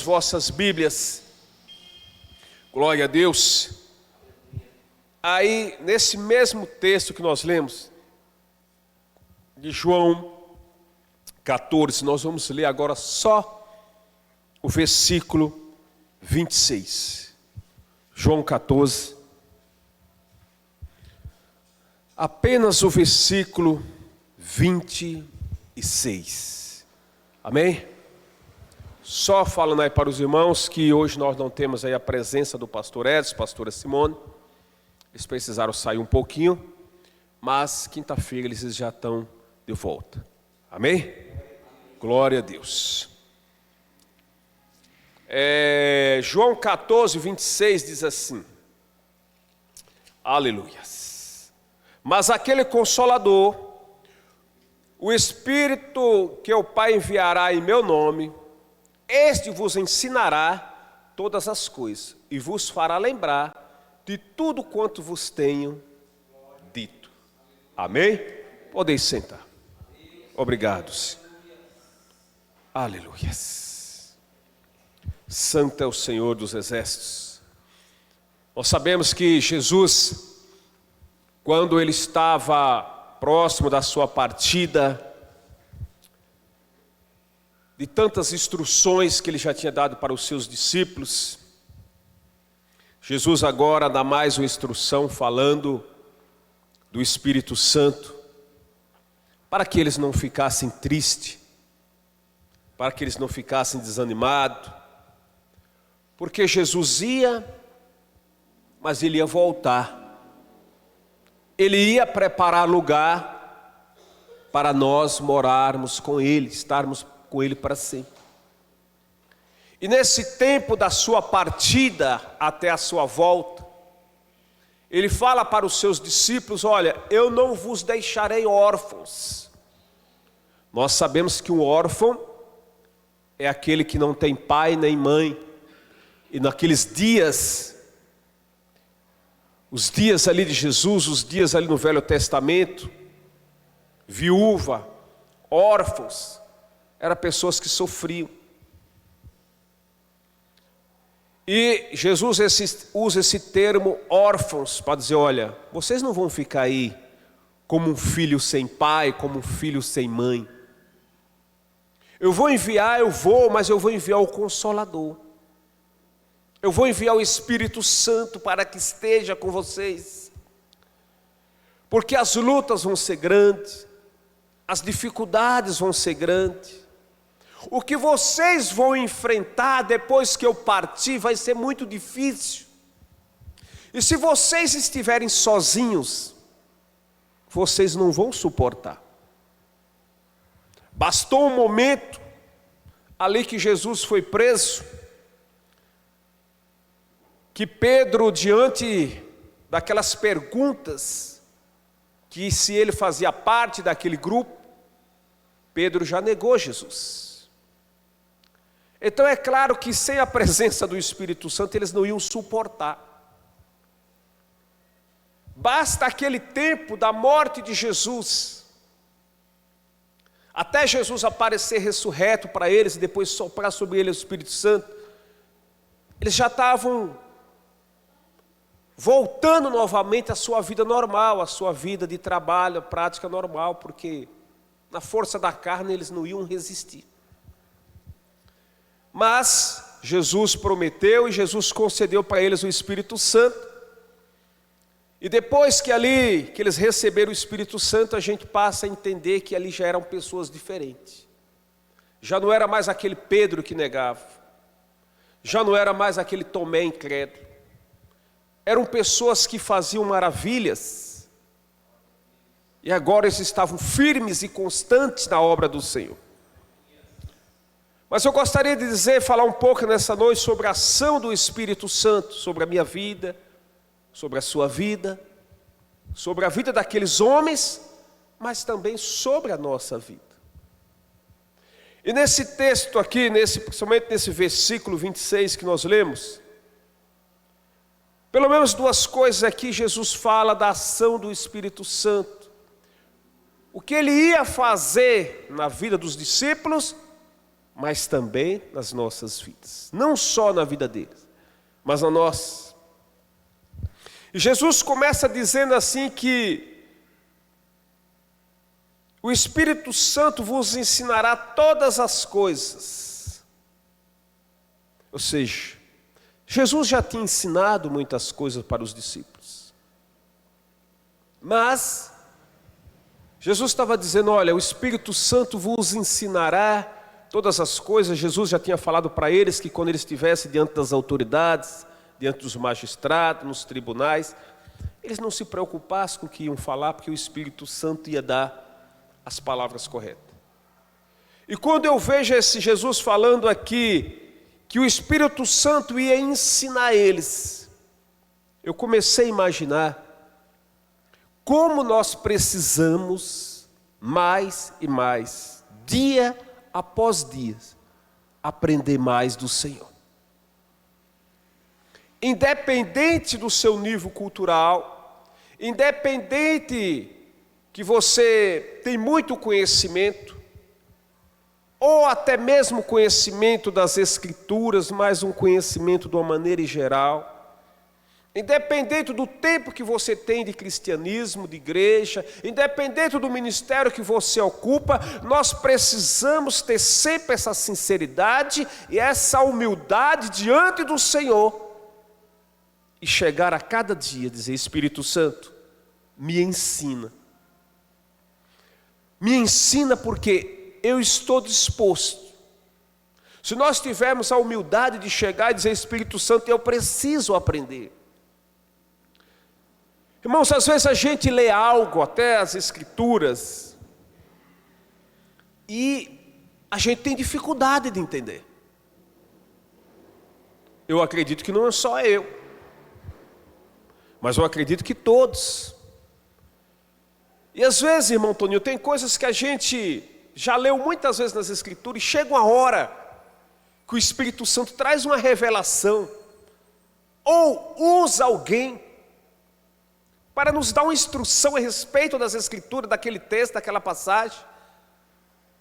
vossas Bíblias. Glória a Deus. Aí, nesse mesmo texto que nós lemos, de João 14, nós vamos ler agora só o versículo 26. João 14. Apenas o versículo 26. Amém? Só falando aí para os irmãos que hoje nós não temos aí a presença do pastor Edson, pastora Simone. Eles precisaram sair um pouquinho, mas quinta-feira eles já estão de volta. Amém? Glória a Deus. João 14, 26 diz assim. Aleluias. Mas aquele Consolador, o Espírito que o Pai enviará em meu nome, este vos ensinará todas as coisas e vos fará lembrar de tudo quanto vos tenho dito. Amém? Podeis sentar. Obrigados. Aleluias. Santo é o Senhor dos Exércitos. Nós sabemos que Jesus, quando ele estava próximo da sua partida, de tantas instruções que ele já tinha dado para os seus discípulos, Jesus agora dá mais uma instrução falando do Espírito Santo, para que eles não ficassem tristes, para que eles não ficassem desanimados, porque Jesus ia, mas ele ia voltar, ele ia preparar lugar para nós morarmos com ele, estarmos com ele para sempre. E nesse tempo da sua partida até a sua volta, ele fala para os seus discípulos: olha, eu não vos deixarei órfãos. Nós sabemos que um órfão é aquele que não tem pai nem mãe. E naqueles dias, os dias ali de Jesus, os dias ali no Velho Testamento, viúva, órfãos, eram pessoas que sofriam. E Jesus usa esse termo órfãos para dizer: olha, vocês não vão ficar aí como um filho sem pai, como um filho sem mãe. Eu vou enviar, mas eu vou enviar o Consolador. Eu vou enviar o Espírito Santo para que esteja com vocês. Porque as lutas vão ser grandes, as dificuldades vão ser grandes. O que vocês vão enfrentar depois que eu partir vai ser muito difícil. E se vocês estiverem sozinhos, vocês não vão suportar. Bastou um momento ali que Jesus foi preso, que Pedro, diante daquelas perguntas, que se ele fazia parte daquele grupo, Pedro já negou Jesus. Então é claro que sem a presença do Espírito Santo eles não iam suportar. Basta aquele tempo da morte de Jesus, até Jesus aparecer ressurreto para eles e depois soprar sobre eles o Espírito Santo, eles já estavam voltando novamente à sua vida normal, à sua vida de trabalho, prática normal, porque na força da carne eles não iam resistir. Mas Jesus prometeu e Jesus concedeu para eles o Espírito Santo. E depois que eles receberam o Espírito Santo, a gente passa a entender que ali já eram pessoas diferentes. Já não era mais aquele Pedro que negava. Já não era mais aquele Tomé incrédulo. Eram pessoas que faziam maravilhas. E agora eles estavam firmes e constantes na obra do Senhor. Mas eu gostaria de falar um pouco nessa noite sobre a ação do Espírito Santo, sobre a minha vida, sobre a sua vida, sobre a vida daqueles homens, mas também sobre a nossa vida. E nesse texto aqui, principalmente nesse versículo 26 que nós lemos, pelo menos duas coisas aqui Jesus fala da ação do Espírito Santo. O que ele ia fazer na vida dos discípulos mas também nas nossas vidas. Não só na vida deles, mas na nossa. E Jesus começa dizendo assim que o Espírito Santo vos ensinará todas as coisas. Ou seja, Jesus já tinha ensinado muitas coisas para os discípulos. Mas Jesus estava dizendo, olha, o Espírito Santo vos ensinará todas as coisas. Jesus já tinha falado para eles que quando eles estivessem diante das autoridades, diante dos magistrados, nos tribunais, eles não se preocupassem com o que iam falar, porque o Espírito Santo ia dar as palavras corretas. E quando eu vejo esse Jesus falando aqui, que o Espírito Santo ia ensinar eles, eu comecei a imaginar como nós precisamos mais e mais, dia após dia, aprender mais do Senhor. Independente do seu nível cultural, independente que você tem muito conhecimento, ou até mesmo conhecimento das Escrituras, mas um conhecimento de uma maneira geral, independente do tempo que você tem de cristianismo, de igreja, independente do ministério que você ocupa, nós precisamos ter sempre essa sinceridade e essa humildade diante do Senhor e chegar a cada dia, dizer, Espírito Santo, me ensina. Me ensina porque eu estou disposto. Se nós tivermos a humildade de chegar e dizer, Espírito Santo, eu preciso aprender. Irmãos, às vezes a gente lê algo, até as Escrituras, e a gente tem dificuldade de entender. Eu acredito que não é só eu, mas eu acredito que todos. E às vezes, irmão Toninho, tem coisas que a gente já leu muitas vezes nas Escrituras, e chega uma hora que o Espírito Santo traz uma revelação, ou usa alguém para nos dar uma instrução a respeito das Escrituras, daquele texto, daquela passagem,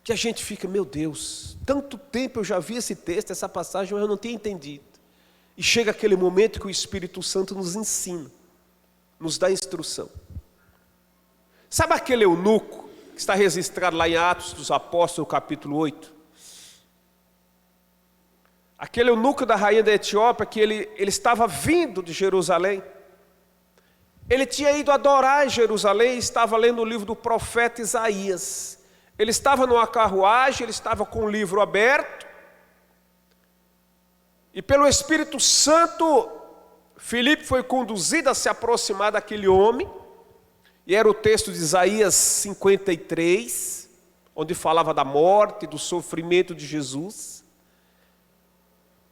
que a gente fica, meu Deus, tanto tempo eu já vi esse texto, essa passagem, mas eu não tinha entendido. E chega aquele momento que o Espírito Santo nos ensina, nos dá instrução. Sabe aquele eunuco que está registrado lá em Atos dos Apóstolos, capítulo 8? Aquele eunuco da rainha da Etiópia, que ele estava vindo de Jerusalém. Ele tinha ido adorar em Jerusalém e estava lendo o livro do profeta Isaías. Ele estava numa carruagem, ele estava com o livro aberto. E pelo Espírito Santo, Filipe foi conduzido a se aproximar daquele homem. E era o texto de Isaías 53, onde falava da morte, do sofrimento de Jesus.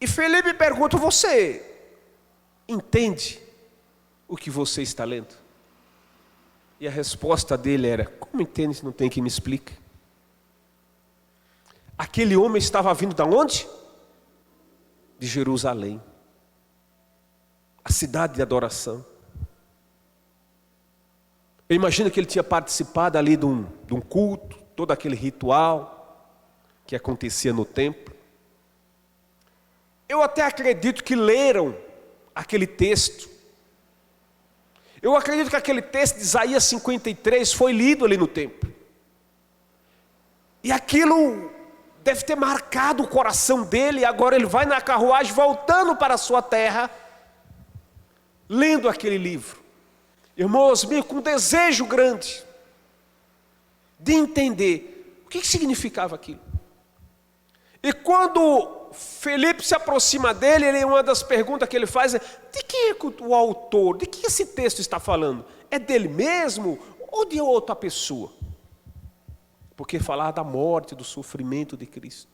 E Filipe pergunta, você entende o que você está lendo? E a resposta dele era, como entende se não tem quem me explique? Aquele homem estava vindo de onde? De Jerusalém, a cidade de adoração. Eu imagino que ele tinha participado ali de um culto, todo aquele ritual que acontecia no templo. Eu até acredito que leram aquele texto. Eu acredito que aquele texto de Isaías 53 foi lido ali no templo. E aquilo deve ter marcado o coração dele, e agora ele vai na carruagem voltando para a sua terra, lendo aquele livro. Irmãos, com um desejo grande de entender o que significava aquilo. E quando Filipe se aproxima dele, uma das perguntas que ele faz é, de quem é o autor, de que esse texto está falando? É dele mesmo ou de outra pessoa? Porque falava da morte, do sofrimento de Cristo.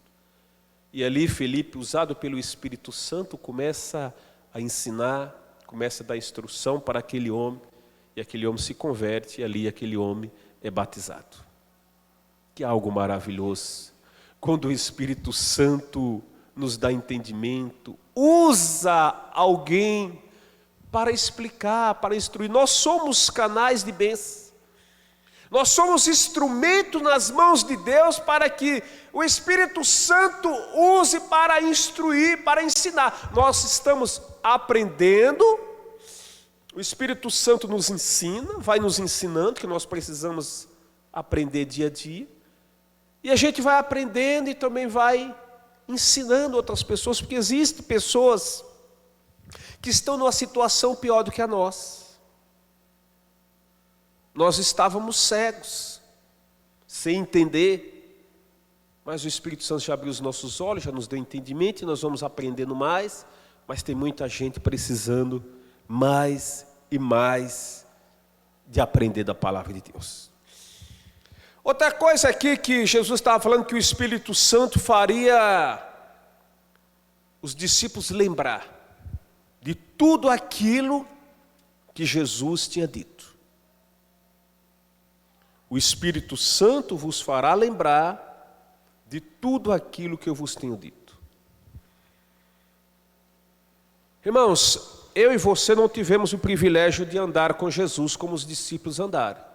E ali Filipe, usado pelo Espírito Santo, começa a ensinar, começa a dar instrução para aquele homem, e aquele homem se converte, e ali aquele homem é batizado. Que algo maravilhoso, quando o Espírito Santo nos dá entendimento, usa alguém para explicar, para instruir. Nós somos canais de bênção. Nós somos instrumento nas mãos de Deus para que o Espírito Santo use para instruir, para ensinar. Nós estamos aprendendo, o Espírito Santo nos ensina, vai nos ensinando, que nós precisamos aprender dia a dia. E a gente vai aprendendo e também vai ensinando outras pessoas, porque existem pessoas que estão numa situação pior do que a nossa. Nós estávamos cegos, sem entender, mas o Espírito Santo já abriu os nossos olhos, já nos deu entendimento e nós vamos aprendendo mais, mas tem muita gente precisando mais e mais de aprender da palavra de Deus. Outra coisa aqui que Jesus estava falando, que o Espírito Santo faria os discípulos lembrar de tudo aquilo que Jesus tinha dito. O Espírito Santo vos fará lembrar de tudo aquilo que eu vos tenho dito. Irmãos, eu e você não tivemos o privilégio de andar com Jesus como os discípulos andaram.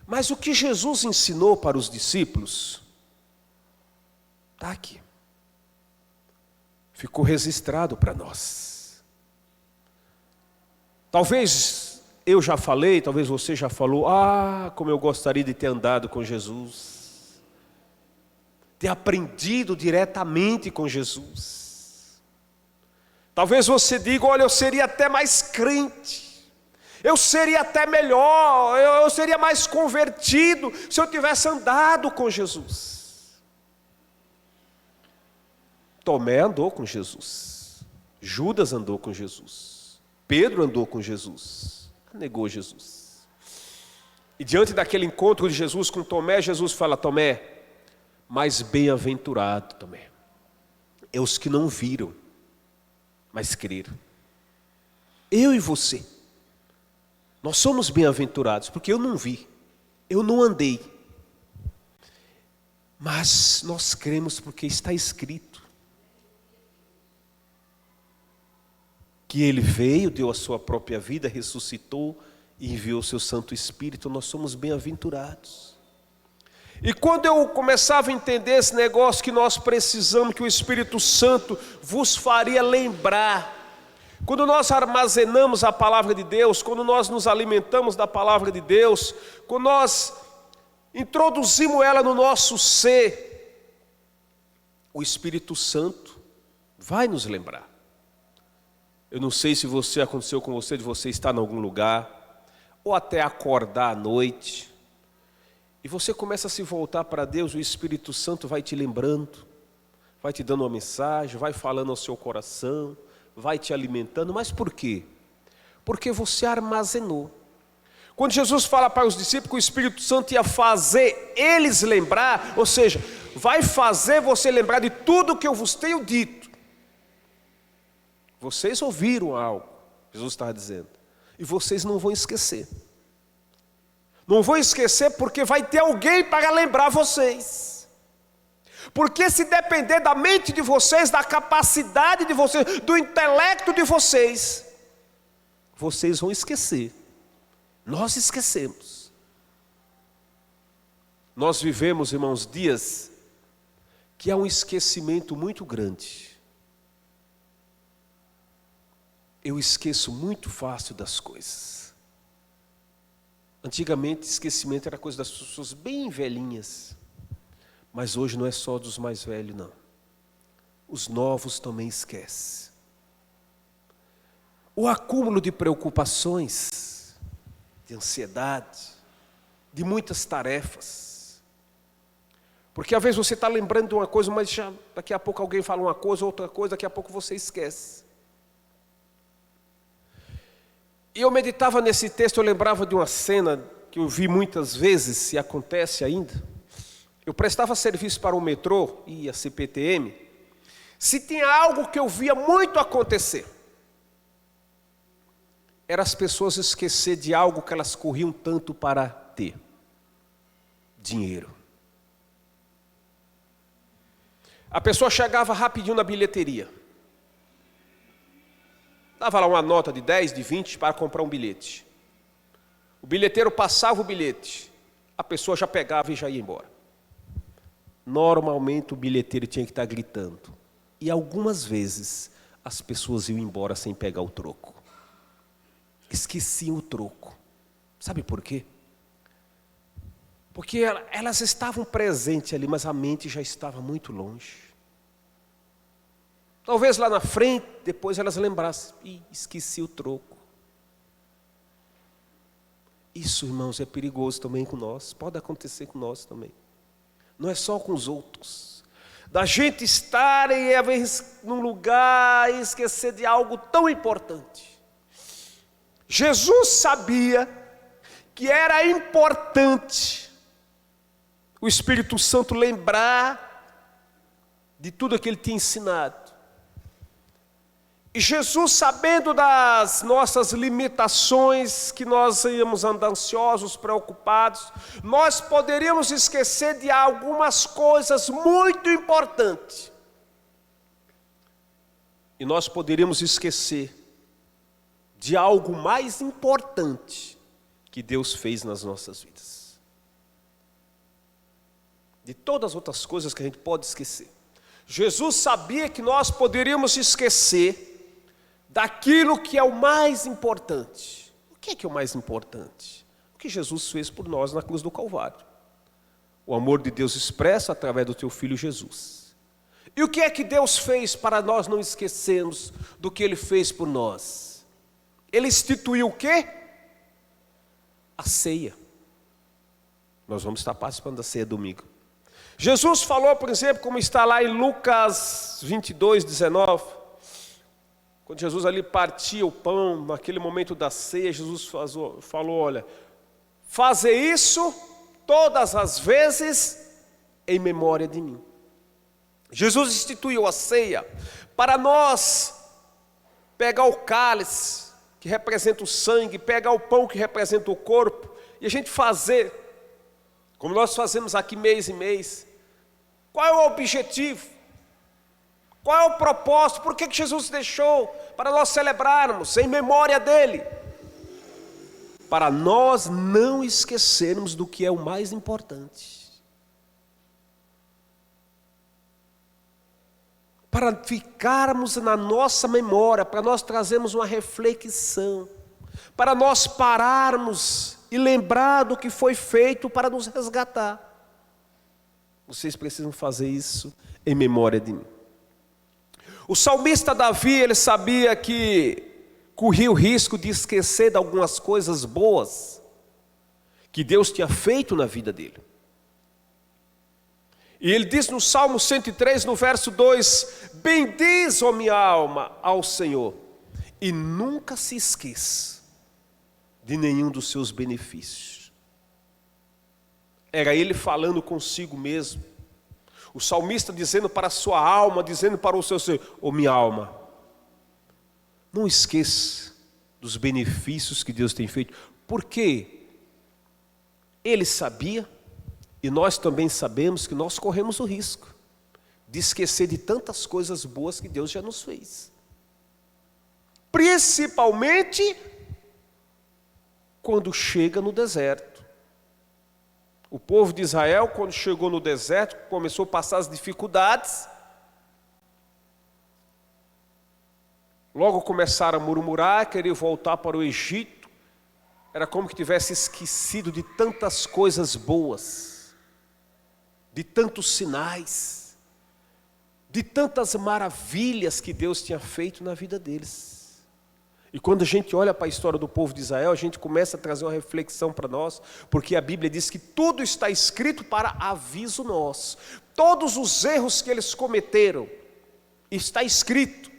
Mas o que Jesus ensinou para os discípulos está aqui. Ficou registrado para nós. Talvez eu já falei, talvez você já falou, como eu gostaria de ter andado com Jesus, ter aprendido diretamente com Jesus. Talvez você diga, olha, eu seria até mais crente, eu seria até melhor, eu seria mais convertido se eu tivesse andado com Jesus. Tomé andou com Jesus, Judas andou com Jesus, Pedro andou com Jesus, negou Jesus. E diante daquele encontro de Jesus com Tomé, Jesus fala, Tomé, mas bem-aventurado Tomé, é os que não viram, mas creram. Eu e você, nós somos bem-aventurados, porque eu não vi, eu não andei, mas nós cremos porque está escrito que Ele veio, deu a sua própria vida, ressuscitou e enviou o seu Santo Espírito. Nós somos bem-aventurados. E quando eu começava a entender esse negócio que nós precisamos, que o Espírito Santo vos faria lembrar, quando nós armazenamos a palavra de Deus, quando nós nos alimentamos da palavra de Deus, quando nós introduzimos ela no nosso ser, o Espírito Santo vai nos lembrar. Eu não sei se aconteceu com você, de você estar em algum lugar, ou até acordar à noite, e você começa a se voltar para Deus, o Espírito Santo vai te lembrando, vai te dando uma mensagem, vai falando ao seu coração, vai te alimentando. Mas por quê? Porque você armazenou. Quando Jesus fala para os discípulos que o Espírito Santo ia fazer eles lembrar, ou seja, vai fazer você lembrar de tudo que eu vos tenho dito. Vocês ouviram algo, Jesus estava dizendo, e vocês não vão esquecer. Não vão esquecer porque vai ter alguém para lembrar vocês. Porque se depender da mente de vocês, da capacidade de vocês, do intelecto de vocês, vocês vão esquecer. Nós esquecemos. Nós vivemos, irmãos, dias que há um esquecimento muito grande. Eu esqueço muito fácil das coisas. Antigamente, esquecimento era coisa das pessoas bem velhinhas. Mas hoje não é só dos mais velhos, não. Os novos também esquecem. O acúmulo de preocupações, de ansiedade, de muitas tarefas. Porque às vezes você está lembrando de uma coisa, mas já, daqui a pouco alguém fala uma coisa, outra coisa, daqui a pouco você esquece. E eu meditava nesse texto, eu lembrava de uma cena que eu vi muitas vezes, e acontece ainda. Eu prestava serviço para o metrô e a CPTM. Se tinha algo que eu via muito acontecer, era as pessoas esquecer de algo que elas corriam tanto para ter: dinheiro. A pessoa chegava rapidinho na bilheteria, dava lá uma nota de 10, de 20 para comprar um bilhete. O bilheteiro passava o bilhete, a pessoa já pegava e já ia embora. Normalmente o bilheteiro tinha que estar gritando. E algumas vezes as pessoas iam embora sem pegar o troco. Esqueciam o troco. Sabe por quê? Porque elas estavam presentes ali, mas a mente já estava muito longe. Talvez lá na frente, depois elas lembrassem, esqueci o troco. Isso, irmãos, é perigoso também com nós, pode acontecer com nós também. Não é só com os outros. Da gente estar e às vezes num lugar e esquecer de algo tão importante. Jesus sabia que era importante o Espírito Santo lembrar de tudo que ele tinha ensinado. E Jesus, sabendo das nossas limitações, que nós íamos andar ansiosos, preocupados, nós poderíamos esquecer de algumas coisas muito importantes. E nós poderíamos esquecer de algo mais importante que Deus fez nas nossas vidas. De todas as outras coisas que a gente pode esquecer. Jesus sabia que nós poderíamos esquecer daquilo que é o mais importante. O que é o mais importante? O que Jesus fez por nós na cruz do Calvário. O amor de Deus expresso através do teu Filho Jesus. E o que é que Deus fez para nós não esquecermos do que Ele fez por nós? Ele instituiu o quê? A ceia. Nós vamos estar participando da ceia domingo. Jesus falou, por exemplo, como está lá em Lucas 22, 19... Quando Jesus ali partia o pão, naquele momento da ceia, Jesus falou, olha, fazer isso todas as vezes em memória de mim. Jesus instituiu a ceia para nós pegar o cálice, que representa o sangue, pegar o pão, que representa o corpo, e a gente fazer, como nós fazemos aqui mês em mês. Qual é o objetivo? Qual é o propósito? Por que Jesus deixou para nós celebrarmos em memória dEle? Para nós não esquecermos do que é o mais importante. Para ficarmos na nossa memória, para nós trazermos uma reflexão, para nós pararmos e lembrar do que foi feito para nos resgatar. Vocês precisam fazer isso em memória de mim. O salmista Davi, ele sabia que corria o risco de esquecer de algumas coisas boas que Deus tinha feito na vida dele. E ele diz no Salmo 103, no verso 2, bendiz, ó minha alma, ao Senhor, e nunca se esqueça de nenhum dos seus benefícios. Era ele falando consigo mesmo. O salmista dizendo para a sua alma, dizendo para o seu ser, ô minha alma, não esqueça dos benefícios que Deus tem feito, porque ele sabia, e nós também sabemos que nós corremos o risco de esquecer de tantas coisas boas que Deus já nos fez. Principalmente quando chega no deserto. O povo de Israel, quando chegou no deserto, começou a passar as dificuldades. Logo começaram a murmurar, querer voltar para o Egito. Era como que tivesse esquecido de tantas coisas boas, de tantos sinais, de tantas maravilhas que Deus tinha feito na vida deles. E quando a gente olha para a história do povo de Israel, a gente começa a trazer uma reflexão para nós, porque a Bíblia diz que tudo está escrito para aviso nosso. Todos os erros que eles cometeram, está escrito.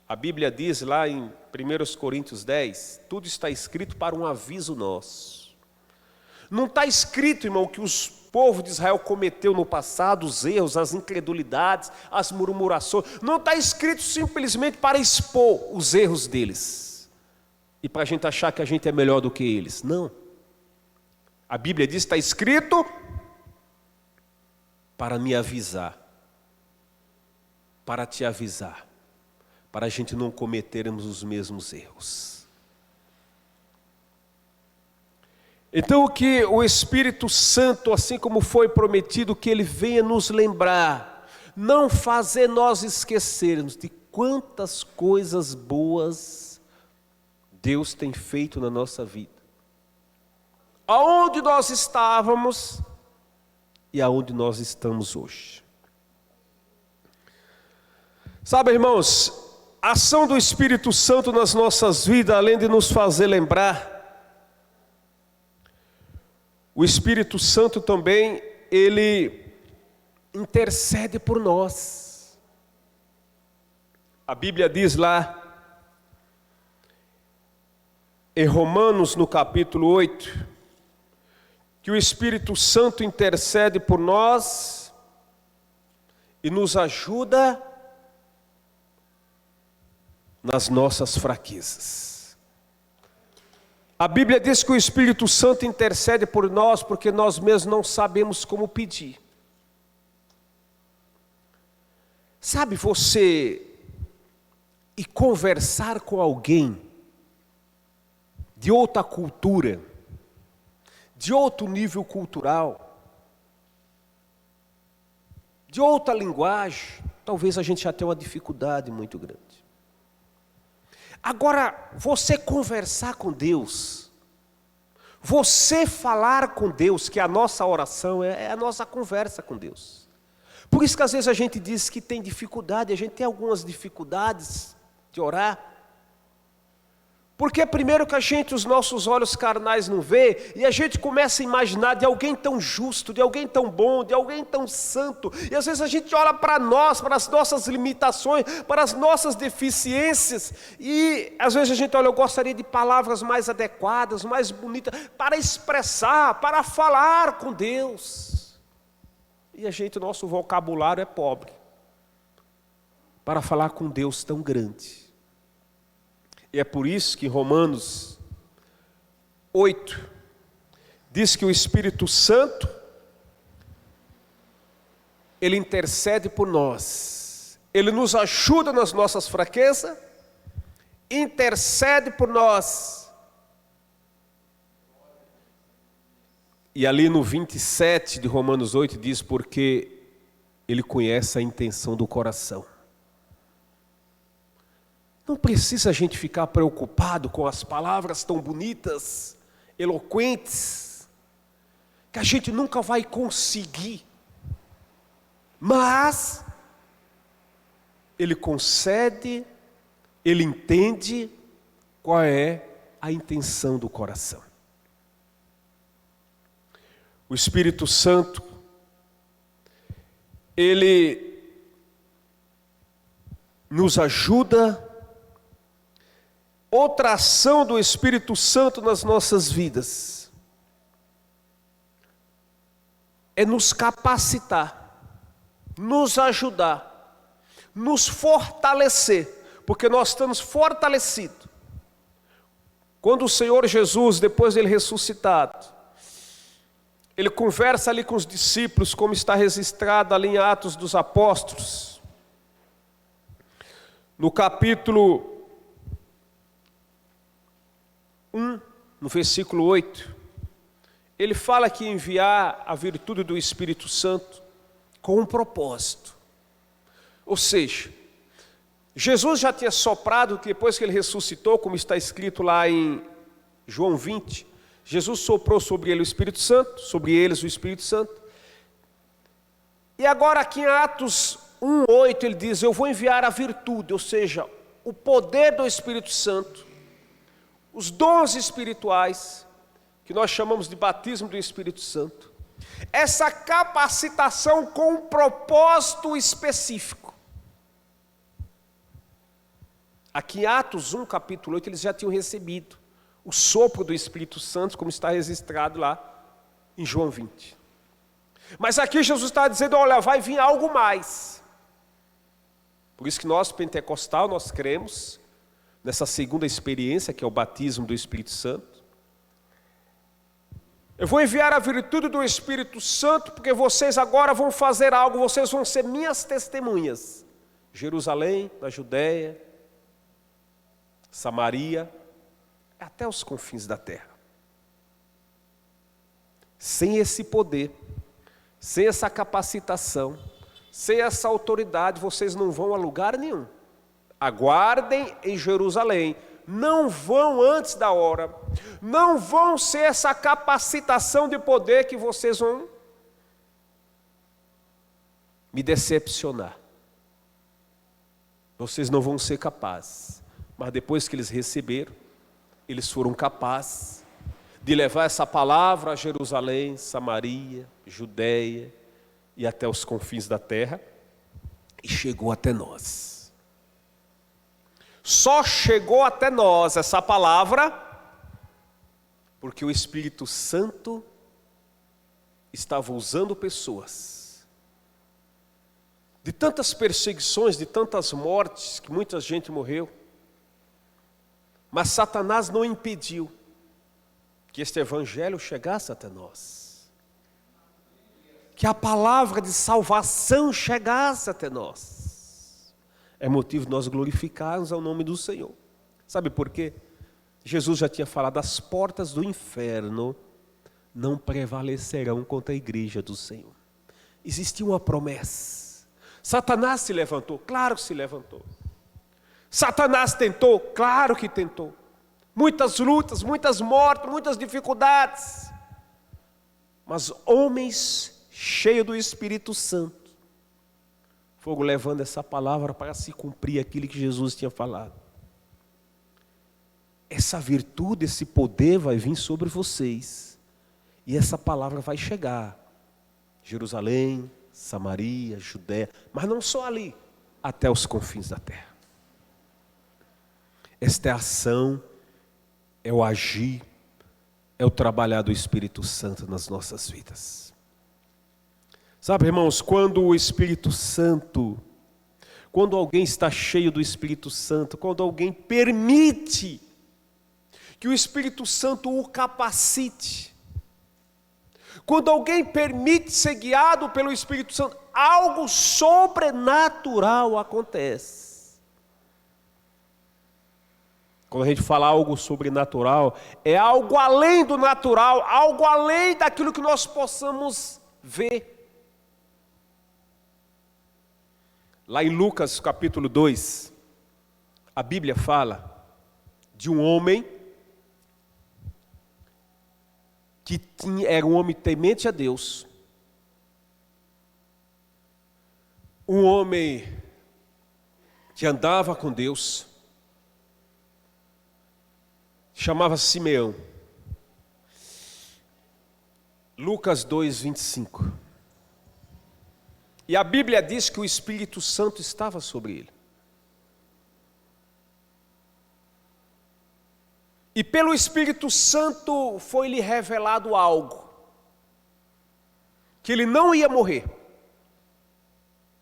A Bíblia diz lá em 1 Coríntios 10, tudo está escrito para um aviso nosso. Não está escrito, irmão, que os povo de Israel cometeu no passado, os erros, as incredulidades, as murmurações. Não está escrito simplesmente para expor os erros deles e para a gente achar que a gente é melhor do que eles. Não. A Bíblia diz que está escrito para me avisar, para te avisar, para a gente não cometermos os mesmos erros. Então que o Espírito Santo, assim como foi prometido, que ele venha nos lembrar, não fazer nós esquecermos de quantas coisas boas Deus tem feito na nossa vida. Aonde nós estávamos e aonde nós estamos hoje. Sabe, irmãos, a ação do Espírito Santo nas nossas vidas, além de nos fazer lembrar, o Espírito Santo também, ele intercede por nós. A Bíblia diz lá, em Romanos, no capítulo 8, que o Espírito Santo intercede por nós e nos ajuda nas nossas fraquezas. A Bíblia diz que o Espírito Santo intercede por nós porque nós mesmos não sabemos como pedir. Sabe você ir conversar com alguém de outra cultura, de outro nível cultural, de outra linguagem, talvez a gente já tenha uma dificuldade muito grande. Agora, você conversar com Deus, você falar com Deus, que a nossa oração é a nossa conversa com Deus. Por isso que às vezes a gente diz que tem dificuldade, a gente tem algumas dificuldades de orar. Porque primeiro que os nossos olhos carnais não vê, e a gente começa a imaginar de alguém tão justo, de alguém tão bom, de alguém tão santo, e às vezes a gente olha para nós, para as nossas limitações, para as nossas deficiências, e às vezes a gente olha, eu gostaria de palavras mais adequadas, mais bonitas, para expressar, para falar com Deus. E o nosso vocabulário é pobre, para falar com Deus tão grande. E é por isso que Romanos 8 diz que o Espírito Santo, ele intercede por nós, ele nos ajuda nas nossas fraquezas, intercede por nós. E ali no 27 de Romanos 8 diz porque ele conhece a intenção do coração. Não precisa a gente ficar preocupado com as palavras tão bonitas, eloquentes, que a gente nunca vai conseguir. Mas ele concede, ele entende qual é a intenção do coração. O Espírito Santo, ele nos ajuda. Outra ação do Espírito Santo nas nossas vidas é nos capacitar, nos ajudar, nos fortalecer, porque nós estamos fortalecidos. Quando o Senhor Jesus, depois dele ressuscitado, ele conversa ali com os discípulos, como está registrado ali em Atos dos Apóstolos, no capítulo 1, no versículo 8, ele fala que enviar a virtude do Espírito Santo com um propósito. Ou seja, Jesus já tinha soprado, depois que ele ressuscitou, como está escrito lá em João 20, Jesus soprou sobre ele o Espírito Santo, sobre eles o Espírito Santo. E agora aqui em Atos 1:8 ele diz, eu vou enviar a virtude, ou seja, o poder do Espírito Santo, os dons espirituais, que nós chamamos de batismo do Espírito Santo, essa capacitação com um propósito específico. Aqui em Atos 1, capítulo 8, eles já tinham recebido o sopro do Espírito Santo, como está registrado lá em João 20. Mas aqui Jesus está dizendo, olha, vai vir algo mais. Por isso que nós, pentecostal, nós cremos nessa segunda experiência, que é o batismo do Espírito Santo. Eu vou enviar a virtude do Espírito Santo, porque vocês agora vão fazer algo, vocês vão ser minhas testemunhas. Jerusalém, na Judéia, Samaria, até os confins da terra. sem esse poder, sem essa capacitação, sem essa autoridade, vocês não vão a lugar nenhum. Aguardem em Jerusalém. Não vão antes da hora. Não vão ser essa capacitação de poder que vocês vão me decepcionar. Vocês não vão ser capazes. Mas depois que eles receberam, eles foram capazes de levar essa palavra a Jerusalém, Samaria, Judeia e até os confins da terra, e chegou até nós. Só chegou até nós essa palavra porque o Espírito Santo estava usando pessoas de tantas perseguições, de tantas mortes, que muita gente morreu, mas Satanás não impediu que este evangelho chegasse até nós, que a palavra de salvação chegasse até nós. É motivo de nós glorificarmos ao nome do Senhor. Sabe por quê? Jesus já tinha falado: as portas do inferno não prevalecerão contra a igreja do Senhor. Existia uma promessa. Satanás se levantou, claro que se levantou. Satanás tentou, claro que tentou. Muitas lutas, muitas mortes, muitas dificuldades. Mas homens cheios do Espírito Santo foram levando essa palavra para se cumprir aquilo que Jesus tinha falado. Essa virtude, esse poder vai vir sobre vocês. E essa palavra vai chegar. Jerusalém, Samaria, Judeia, mas não só ali, até os confins da terra. Esta é a ação, é o agir, é o trabalhar do Espírito Santo nas nossas vidas. Sabe, irmãos, quando o Espírito Santo, quando alguém está cheio do Espírito Santo, quando alguém permite que o Espírito Santo o capacite, quando alguém permite ser guiado pelo Espírito Santo, algo sobrenatural acontece. Quando a gente fala algo sobrenatural, é algo além do natural, algo além daquilo que nós possamos ver. Lá em Lucas capítulo 2, a Bíblia fala de um homem que era um homem temente a Deus, um homem que andava com Deus, chamava-se Simeão. Lucas 2, 25. E a Bíblia diz que o Espírito Santo estava sobre ele. E pelo Espírito Santo foi-lhe revelado algo, que ele não ia morrer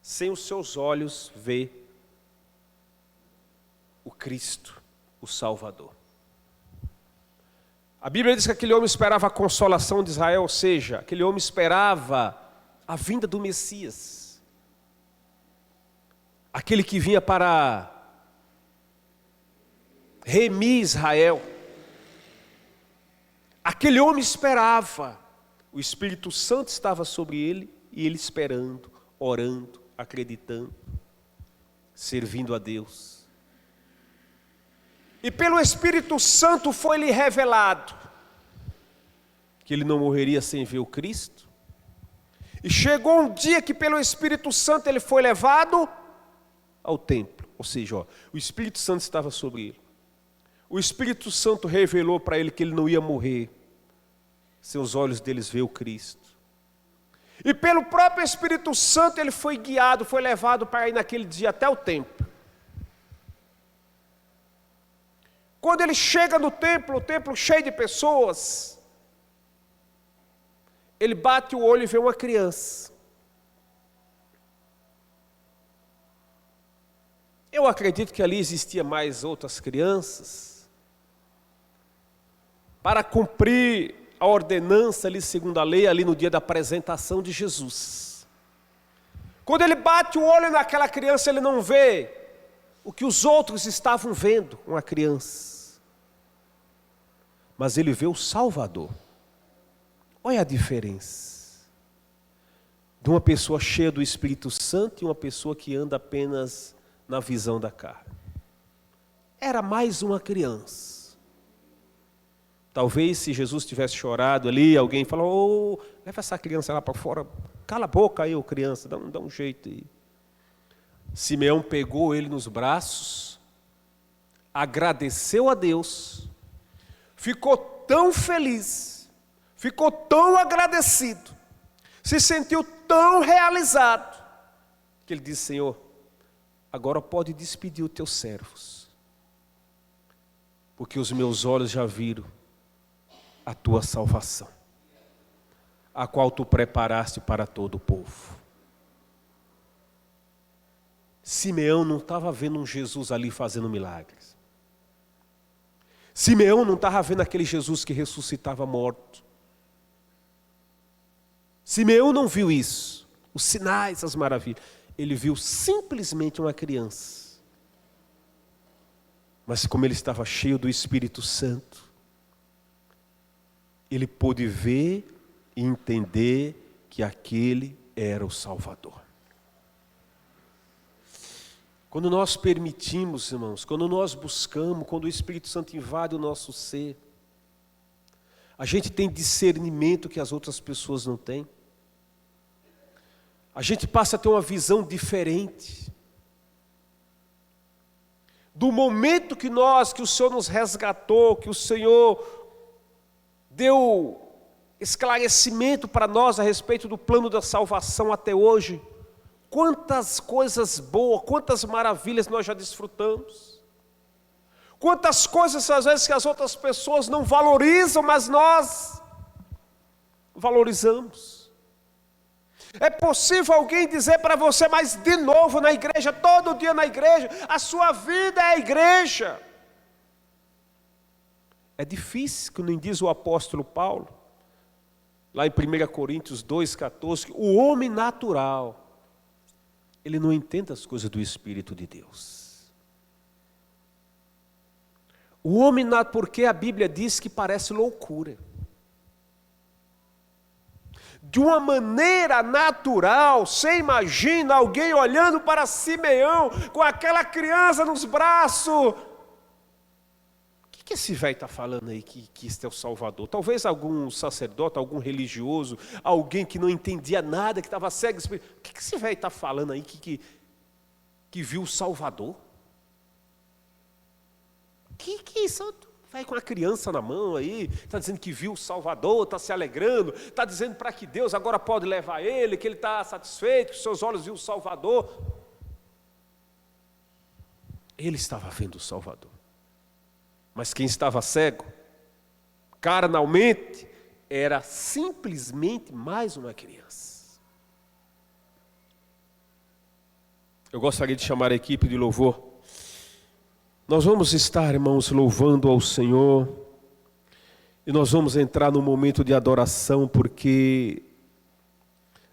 sem os seus olhos ver o Cristo, o Salvador. A Bíblia diz que aquele homem esperava a consolação de Israel, ou seja, aquele homem esperava a vinda do Messias, aquele que vinha para remir Israel. Aquele homem esperava, o Espírito Santo estava sobre ele, e ele esperando, orando, acreditando, servindo a Deus. E pelo Espírito Santo foi-lhe revelado que ele não morreria sem ver o Cristo. E chegou um dia que pelo Espírito Santo ele foi levado ao templo. Ou seja, o Espírito Santo estava sobre ele. O Espírito Santo revelou para ele que ele não ia morrer sem os olhos deles ver o Cristo. E pelo próprio Espírito Santo ele foi guiado, foi levado para ir naquele dia até o templo. Quando ele chega no templo, o templo cheio de pessoas, ele bate o olho e vê uma criança. Eu acredito que ali existia mais outras crianças, para cumprir a ordenança ali segundo a lei, ali no dia da apresentação de Jesus. Quando ele bate o olho naquela criança, ele não vê o que os outros estavam vendo, uma criança. Mas ele vê o Salvador, Olha a diferença de uma pessoa cheia do Espírito Santo e uma pessoa que anda apenas na visão da carne. Era mais uma criança. Talvez se Jesus tivesse chorado ali, alguém falou, leva essa criança lá para fora, cala a boca aí, ô criança, dá um jeito aí. Simeão pegou ele nos braços, agradeceu a Deus, ficou tão feliz, ficou tão agradecido, se sentiu tão realizado, que ele disse: Senhor, agora pode despedir os teus servos, porque os meus olhos já viram a tua salvação, a qual tu preparaste para todo o povo. Simeão não estava vendo um Jesus ali fazendo milagres. Simeão não estava vendo aquele Jesus que ressuscitava morto. Simeão não viu isso, os sinais, as maravilhas. Ele viu simplesmente uma criança. Mas como ele estava cheio do Espírito Santo, ele pôde ver e entender que aquele era o Salvador. Quando nós permitimos, irmãos, quando nós buscamos, quando o Espírito Santo invade o nosso ser, a gente tem discernimento que as outras pessoas não têm. A gente passa a ter uma visão diferente. Do momento que o Senhor nos resgatou, que o Senhor deu esclarecimento para nós a respeito do plano da salvação até hoje, quantas coisas boas, quantas maravilhas nós já desfrutamos. Quantas coisas às vezes que as outras pessoas não valorizam, mas nós valorizamos. É possível alguém dizer para você, mas de novo na igreja, todo dia na igreja, a sua vida é a igreja. É difícil, como diz o apóstolo Paulo, lá em 1 Coríntios 2,14, o homem natural, ele não entende as coisas do Espírito de Deus. O homem natural, porque a Bíblia diz que parece loucura. De uma maneira natural, você imagina alguém olhando para Simeão, com aquela criança nos braços. O que esse velho está falando aí, que este é o Salvador? Talvez algum sacerdote, algum religioso, alguém que não entendia nada, que estava cego. O que esse velho está falando aí, que viu o Salvador? Que isso? Vai com a criança na mão aí, está dizendo que viu o Salvador, está se alegrando, está dizendo para que Deus agora pode levar ele, que ele está satisfeito, que os seus olhos viu o Salvador. Ele estava vendo o Salvador. Mas quem estava cego, carnalmente, era simplesmente mais uma criança. Eu gostaria de chamar a equipe de louvor. Nós vamos estar, irmãos, louvando ao Senhor. E nós vamos entrar no momento de adoração, porque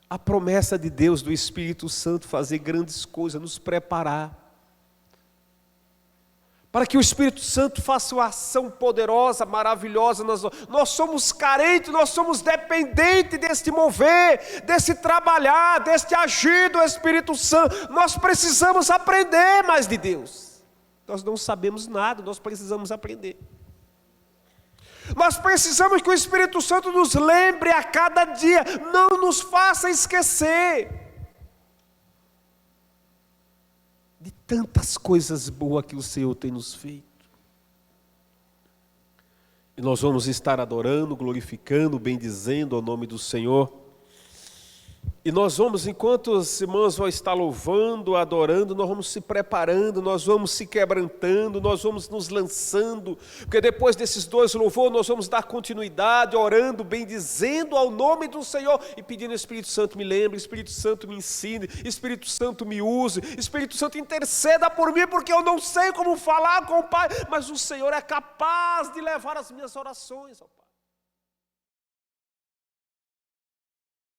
a promessa de Deus, do Espírito Santo, fazer grandes coisas, nos preparar. Para que o Espírito Santo faça uma ação poderosa, maravilhosa. Nós somos carentes, nós somos dependentes deste mover, desse trabalhar, deste agir do Espírito Santo. Nós precisamos aprender mais de Deus. Nós não sabemos nada, nós precisamos aprender. Nós precisamos que o Espírito Santo nos lembre a cada dia, não nos faça esquecer de tantas coisas boas que o Senhor tem nos feito. E nós vamos estar adorando, glorificando, bendizendo o nome do Senhor. E nós vamos, enquanto os irmãos vão estar louvando, adorando, nós vamos se preparando, nós vamos se quebrantando, nós vamos nos lançando, porque depois desses dois louvores nós vamos dar continuidade, orando, bendizendo ao nome do Senhor e pedindo: Espírito Santo me lembre, Espírito Santo me ensine, Espírito Santo me use, Espírito Santo interceda por mim, porque eu não sei como falar com o Pai, mas o Senhor é capaz de levar as minhas orações ao Pai.